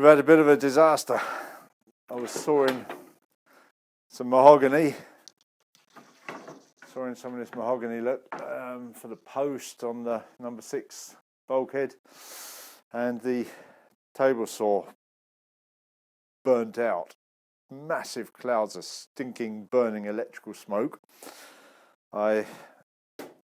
had a bit of a disaster. I was sawing some mahogany, sawing some of this mahogany for the post on the number 6 bulkhead, and the table saw burnt out. Massive clouds of stinking, burning electrical smoke. I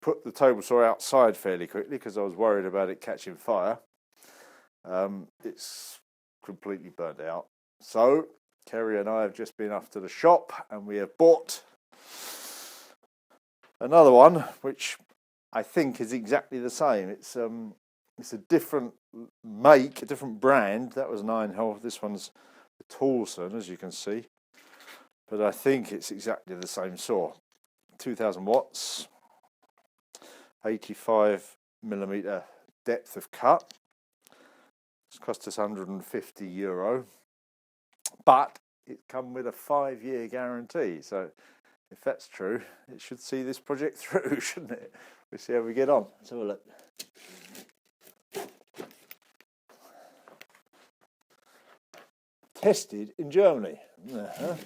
put the table saw outside fairly quickly because I was worried about it catching fire. It's completely burnt out. So Kerry and I have just been off to the shop and we have bought another one, which I think is exactly the same. It's a different make, a different brand. That was 9-hole. This one's the Toolson, as you can see. But I think it's exactly the same saw. 2000 watts, 85mm depth of cut. It's cost us €150, but it come with a 5-year guarantee. So if that's true, it should see this project through, shouldn't it? We'll see how we get on. Let's have a look. Tested in Germany. Not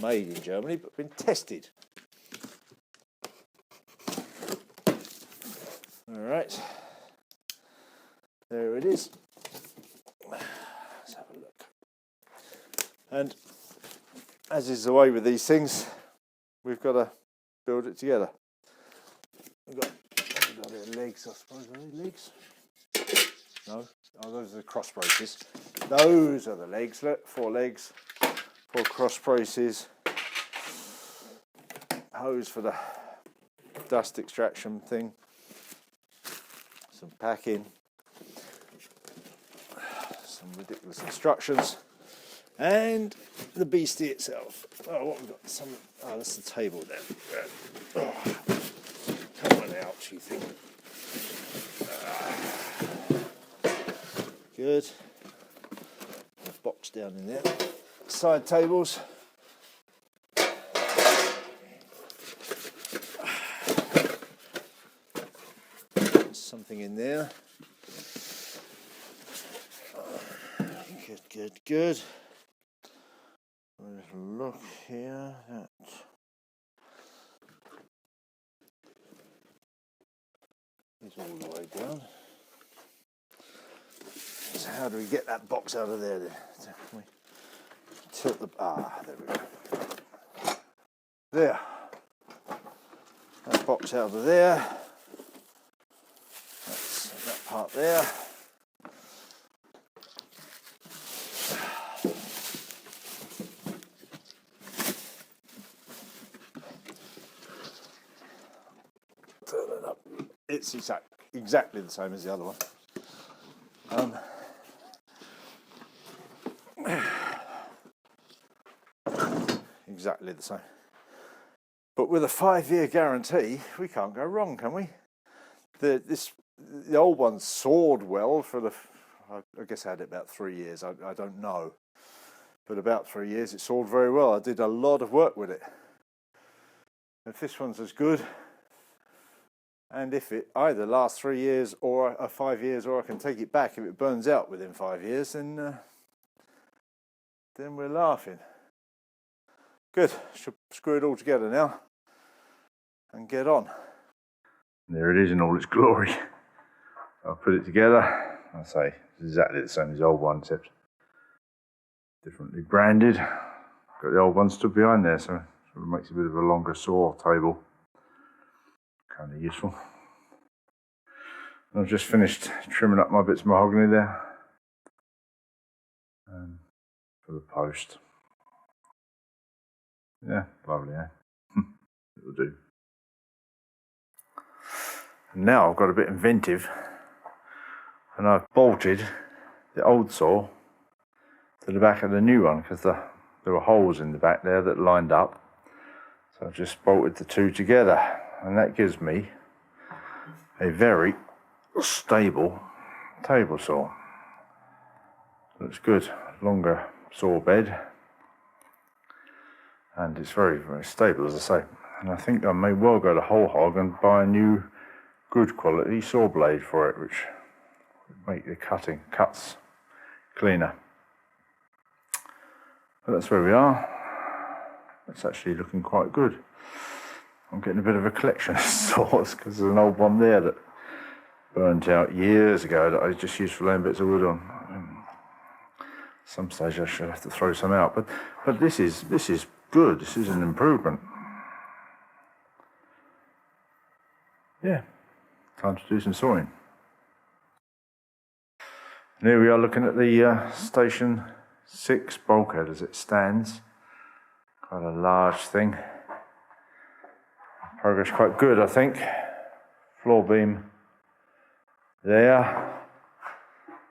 made in Germany, but been tested. All right. There it is. Let's have a look. And as is the way with these things, we've got to build it together. We've got legs, I suppose. Are they legs? No. Oh, those are the cross braces. Those are the legs. Look, 4 legs, 4 cross braces. Hose for the dust extraction thing. Some packing. Some ridiculous instructions. And the beastie itself. Oh, what we've got? Oh, that's the table there. Oh, come on out, you think. Good. A box down in there. Side tables. There's something in there. Good. Let's look here. That is all the way down. So how do we get that box out of there then? So we tilt the... there we go. There. That box out of there. That's that part there. Turn it up. It's exactly the same as the other one. Exactly the same. But with a 5-year guarantee, we can't go wrong, can we? The old one sawed well for I guess I had it about 3 years. I don't know. But about 3 years it sawed very well. I did a lot of work with it. If this one's as good, and if it either lasts 3 years or 5 years, or I can take it back if it burns out within 5 years, then we're laughing. Good. Should screw it all together now and get on. There it is in all its glory. I'll put it together. I say it's exactly the same as the old one, except differently branded. Got the old one stood behind there, so it makes a bit of a longer saw table. Kind of useful. I've just finished trimming up my bits of mahogany there for the post. Yeah, lovely, eh? It'll do. And now I've got a bit inventive, and I've bolted the old saw to the back of the new one because there were holes in the back there that lined up. So I've just bolted the two together, and that gives me a very stable table saw. Looks good, longer saw bed. And it's very, very stable, as I say. And I think I may well go to whole hog and buy a new good quality saw blade for it, which would make the cuts cleaner. But that's where we are. It's actually looking quite good. I'm getting a bit of a collection of saws because there's an old one there that burnt out years ago that I just used for laying bits of wood on. Some stage I should have to throw some out, but this is good. This is an improvement. Yeah, time to do some sawing. And here we are looking at the Station 6 bulkhead as it stands. Quite a large thing. Progress quite good, I think. Floor beam there.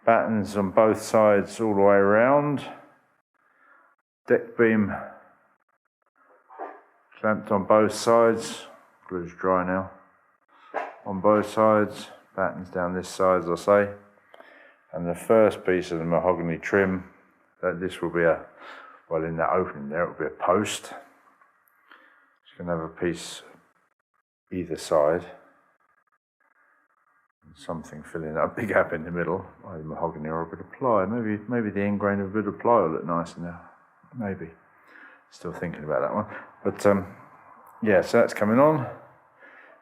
Battens on both sides all the way around. Deck beam clamped on both sides. Glue's dry now. On both sides. Battens down this side, as I say. And the first piece of the mahogany trim, that this will be well, in that opening there, it will be a post. It's going to have a piece either side. Something filling that big gap in the middle, either mahogany or a bit of ply. Maybe the end grain of a bit of ply will look nice in there. Maybe. Still thinking about that one. But yeah, so that's coming on.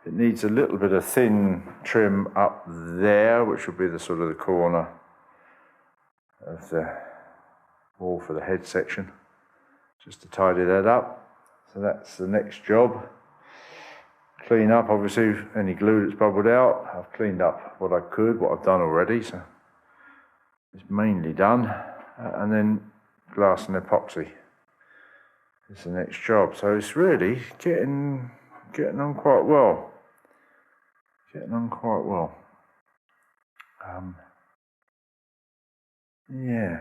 It needs a little bit of thin trim up there, which will be the sort of the corner of the wall for the head section, just to tidy that up. So that's the next job. Clean up, obviously, any glue that's bubbled out. I've cleaned up what I could, what I've done already, so it's mainly done. And then glass and epoxy is the next job. So it's really getting on quite well. Yeah,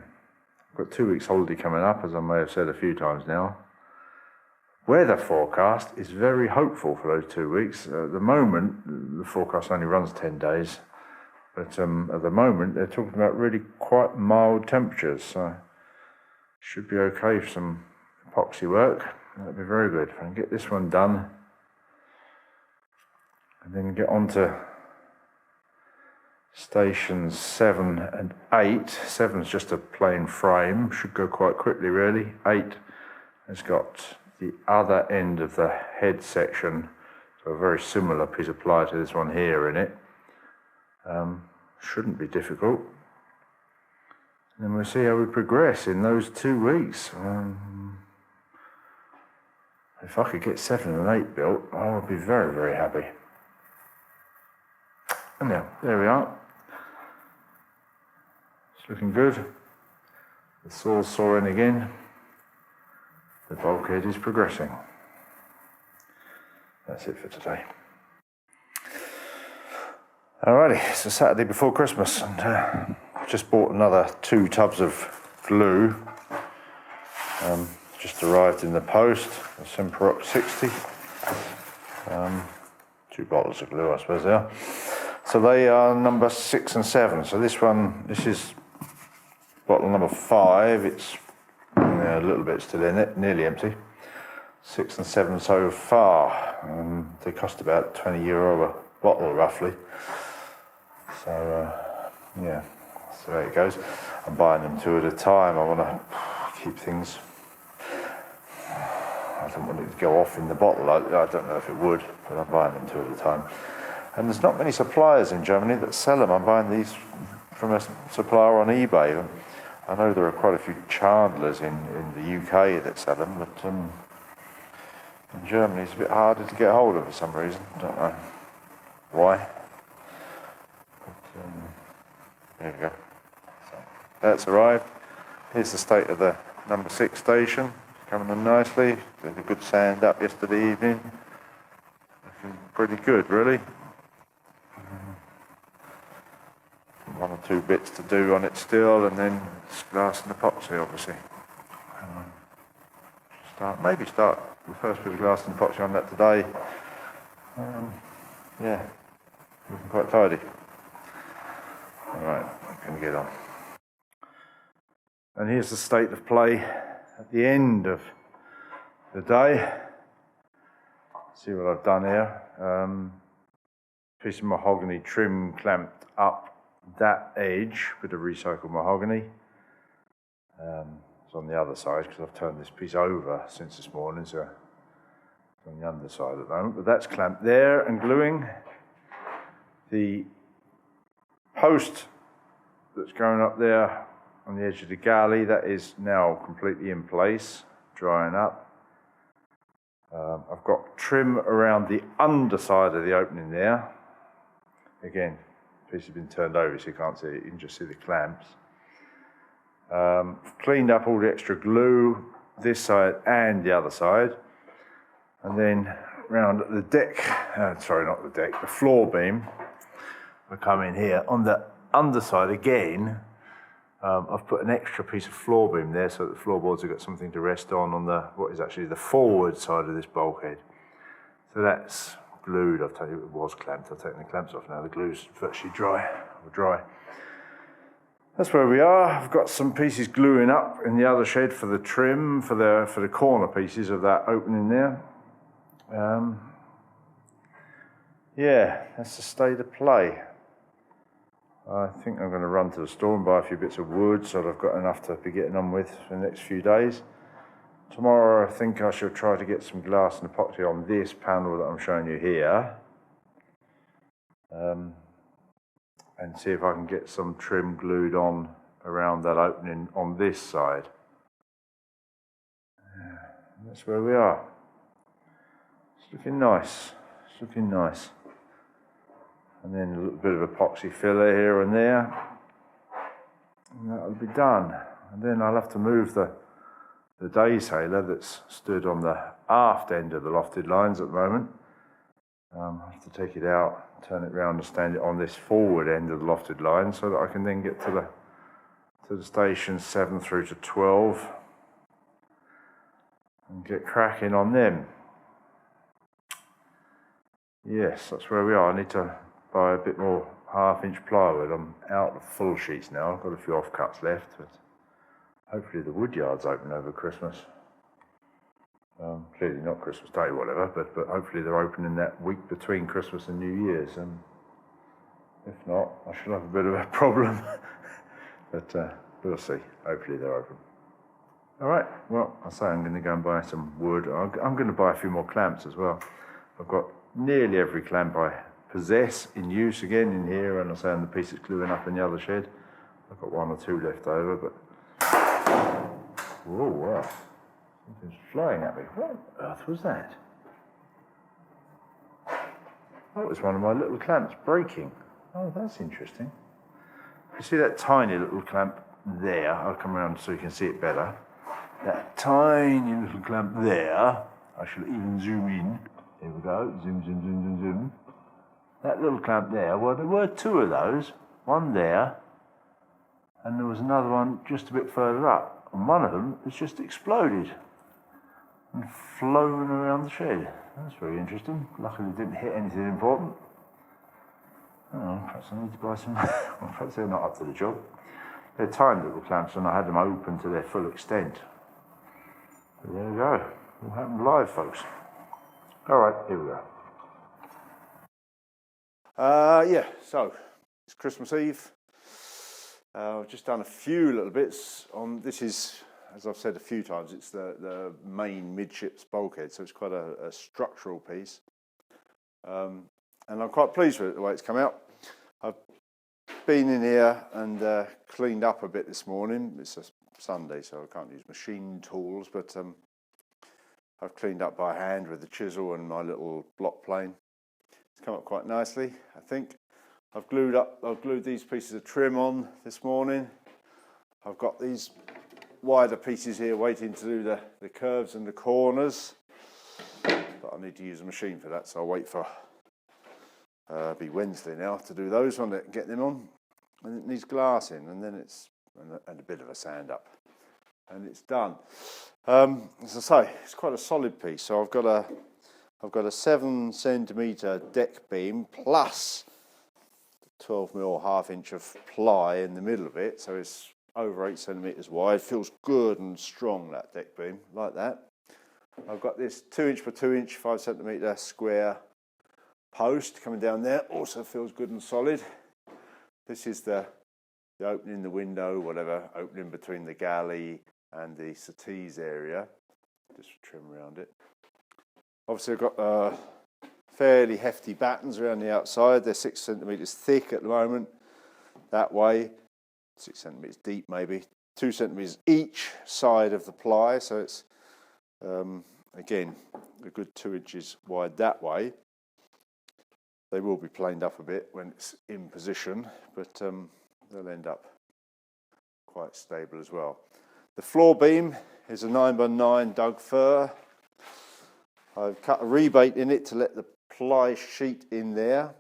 I've got 2 weeks holiday coming up, as I may have said a few times now. Weather forecast is very hopeful for those 2 weeks. At the moment, the forecast only runs 10 days, but at the moment they're talking about really quite mild temperatures, so should be okay for some epoxy work. That'll be very good. If I can get this one done, and then get on to stations 7 and 8. 7's just a plain frame, should go quite quickly really. 8 has got the other end of the head section, so a very similar piece of ply to this one here in it. Shouldn't be difficult. And then we'll see how we progress in those 2 weeks. If I could get 7 and 8 built, I would be very, very happy. And now, there we are. It's looking good. The saw's sawing again. The bulkhead is progressing. That's it for today. Alrighty, it's a Saturday before Christmas, and I've just bought another 2 tubs of glue. Just arrived in the post, a Simperox 60. 2 bottles of glue, I suppose they are. So they are number 6 and 7. So this is bottle number 5. It's a little bit still in it, nearly empty. 6 and 7 so far. They cost about €20 a bottle, roughly. So yeah, that's the way it goes. I'm buying them 2 at a time. I want to keep things. I don't want it to go off in the bottle. I don't know if it would, but I'm buying them 2 at a time. And there's not many suppliers in Germany that sell them. I'm buying these from a supplier on eBay. I know there are quite a few chandlers in the UK that sell them, but in Germany it's a bit harder to get hold of for some reason. I don't know why. But, there we go. So that's arrived. Here's the state of the number 6 station. Coming on nicely. Did a good sand up yesterday evening. Looking pretty good, really. 1 or 2 bits to do on it still, and then it's glass and epoxy, obviously. Maybe start the first bit of glass and epoxy on that today. Yeah, looking quite tidy. Alright, I'm going to get on. And here's the state of play at the end of the day. See what I've done here. Piece of mahogany trim clamped up that edge, bit of recycled mahogany. It's on the other side because I've turned this piece over since this morning, so it's on the underside at the moment. But that's clamped there and gluing. The post that's going up there on the edge of the galley, that is now completely in place, drying up. I've got trim around the underside of the opening there. Again, the piece has been turned over so you can't see it, you can just see the clamps. Cleaned up all the extra glue, this side and the other side. And then round at the deck, sorry, not the deck, the floor beam. I come in here. On the underside again, I've put an extra piece of floor beam there so that the floorboards have got something to rest on the, what is actually the forward side of this bulkhead. So that's glued. I've told you it was clamped. I've taken the clamps off now. The glue's virtually dry, or dry. That's where we are. I've got some pieces gluing up in the other shed for the trim, for the corner pieces of that opening there. Yeah, that's the state of play. I think I'm going to run to the store and buy a few bits of wood so that I've got enough to be getting on with for the next few days. Tomorrow I think I shall try to get some glass and epoxy on this panel that I'm showing you here. And see if I can get some trim glued on around that opening on this side. Yeah, that's where we are. It's looking nice. It's looking nice. And then a little bit of epoxy filler here and there. And that'll be done. And then I'll have to move the day sailor that's stood on the aft end of the lofted lines at the moment. I'll have to take it out, turn it round and stand it on this forward end of the lofted line so that I can then get to the stations 7 through to 12 and get cracking on them. Yes, that's where we are. I need to buy a bit more 1/2 inch plywood. I'm out of full sheets now. I've got a few offcuts left, but hopefully the wood yard's open over Christmas. Clearly not Christmas Day, whatever, but hopefully they're open in that week between Christmas and New Year's. If not, I shall have a bit of a problem. But we'll see. Hopefully they're open. All right. Well, I say I'm going to go and buy some wood. I'm going to buy a few more clamps as well. I've got nearly every clamp I possess in use again in here, and I say on the piece that's gluing up in the other shed. I've got 1 or 2 left over, but whoa, wow. Something's flying at me. What on earth was that? That was one of my little clamps breaking. Oh, that's interesting. You see that tiny little clamp there? I'll come around so you can see it better. That tiny little clamp there. I shall even zoom in. Here we go. Zoom, zoom, zoom, zoom, zoom. That little clamp there. Well, there were 2 of those. One there, and there was another one just a bit further up. And one of them has just exploded and flown around the shed. That's very interesting. Luckily it didn't hit anything important. Oh, perhaps I need to buy some. Well, perhaps they're not up to the job. They're tiny little clamps and I had them open to their full extent. But there we go. It all happened live, folks. All right, here we go. Yeah, so it's Christmas Eve. I've just done a few little bits on, this is, as I've said a few times, it's the main midships bulkhead, so it's quite a structural piece. And I'm quite pleased with it, the way it's come out. I've been in here and cleaned up a bit this morning. It's a Sunday, so I can't use machine tools, but I've cleaned up by hand with the chisel and my little block plane. It's come up quite nicely, I think. I've glued these pieces of trim on this morning. I've got these wider pieces here waiting to do the curves and the corners. But I need to use a machine for that, so I'll wait for it'll be Wednesday now to do those on it, get them on. And it needs glass in, and then it's and a bit of a sand up, and it's done. As I say, it's quite a solid piece. So I've got a 7 centimetre deck beam plus 12mm 1/2 inch of ply in the middle of it, so it's over 8 centimetres wide. Feels good and strong, that deck beam, like that. I've got this 2 inch by 2 inch 5 centimetre square post coming down there, also feels good and solid. This is the the opening in the window, whatever, opening between the galley and the settees area. Just trim around it. Obviously I've got fairly hefty battens around the outside. They're 6 centimetres thick at the moment, that way, 6 centimetres deep maybe, 2 centimetres each side of the ply, so it's again a good 2 inches wide that way. They will be planed up a bit when it's in position, but they'll end up quite stable as well. The floor beam is a 9x9 Doug fir. I've cut a rebate in it to let the ply sheet in there,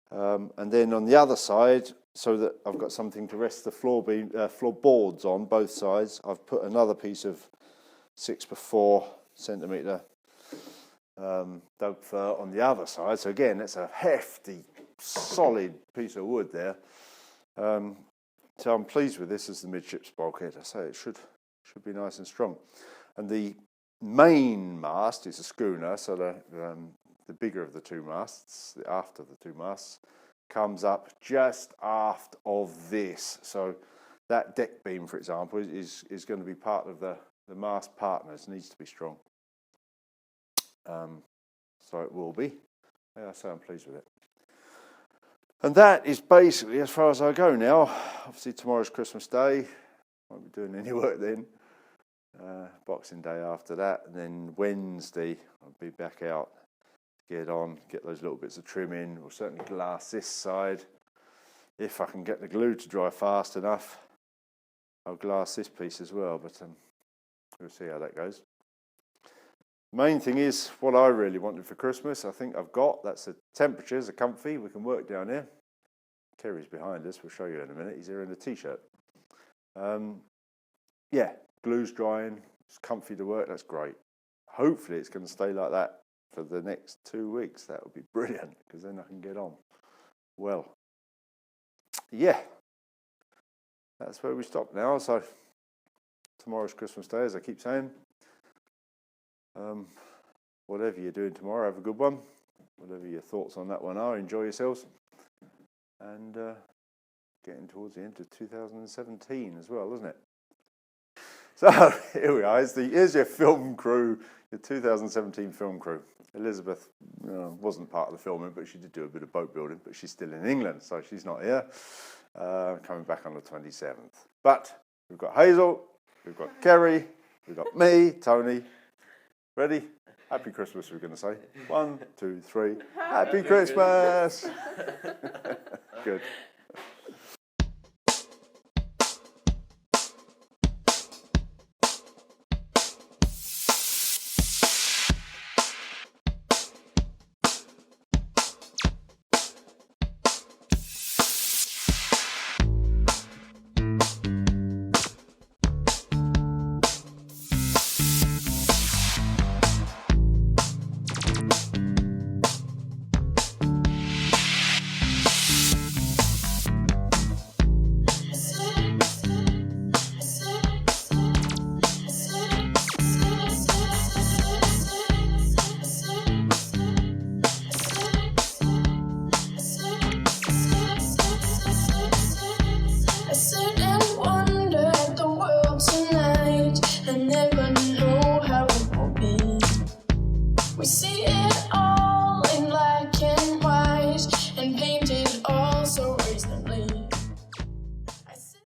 and then on the other side, so that I've got something to rest the floorboards on both sides, I've put another piece of 6x4 centimetre Doug fir on the other side. So again, it's a hefty, solid piece of wood there. So I'm pleased with this as the midships bulkhead. I say it should be nice and strong. And the main mast is a schooner, so the bigger of the two masts, the aft of the two masts, comes up just aft of this. So that deck beam, for example, is going to be part of the mast partners. Needs to be strong. So it will be. Yeah, so I'm pleased with it. And that is basically as far as I go now. Obviously tomorrow's Christmas Day. Won't be doing any work then. Boxing Day after that, and then Wednesday I'll be back out to get on, get those little bits of trim in. We'll certainly glass this side. If I can get the glue to dry fast enough, I'll glass this piece as well, but we'll see how that goes. Main thing is what I really wanted for Christmas, I think I've got. That's the temperatures are comfy. We can work down here. Kerry's behind us. We'll show you in a minute. He's here in a t-shirt. Yeah, glue's drying. It's comfy to work. That's great. Hopefully it's going to stay like that for the next 2 weeks. That would be brilliant, because then I can get on. Well, yeah. That's where we stop now. So tomorrow's Christmas Day, as I keep saying. Whatever you're doing tomorrow, have a good one. Whatever your thoughts on that one are, enjoy yourselves. And getting towards the end of 2017 as well, isn't it? So here we are. Here's your film crew, your 2017 film crew. Elizabeth wasn't part of the filming, but she did do a bit of boat building, but she's still in England, so she's not here. Coming back on the 27th. But we've got Hazel, we've got Kerry, we've got me, Tony. Ready? Happy Christmas, we're going to say. 1, 2, 3. Happy Christmas! Good.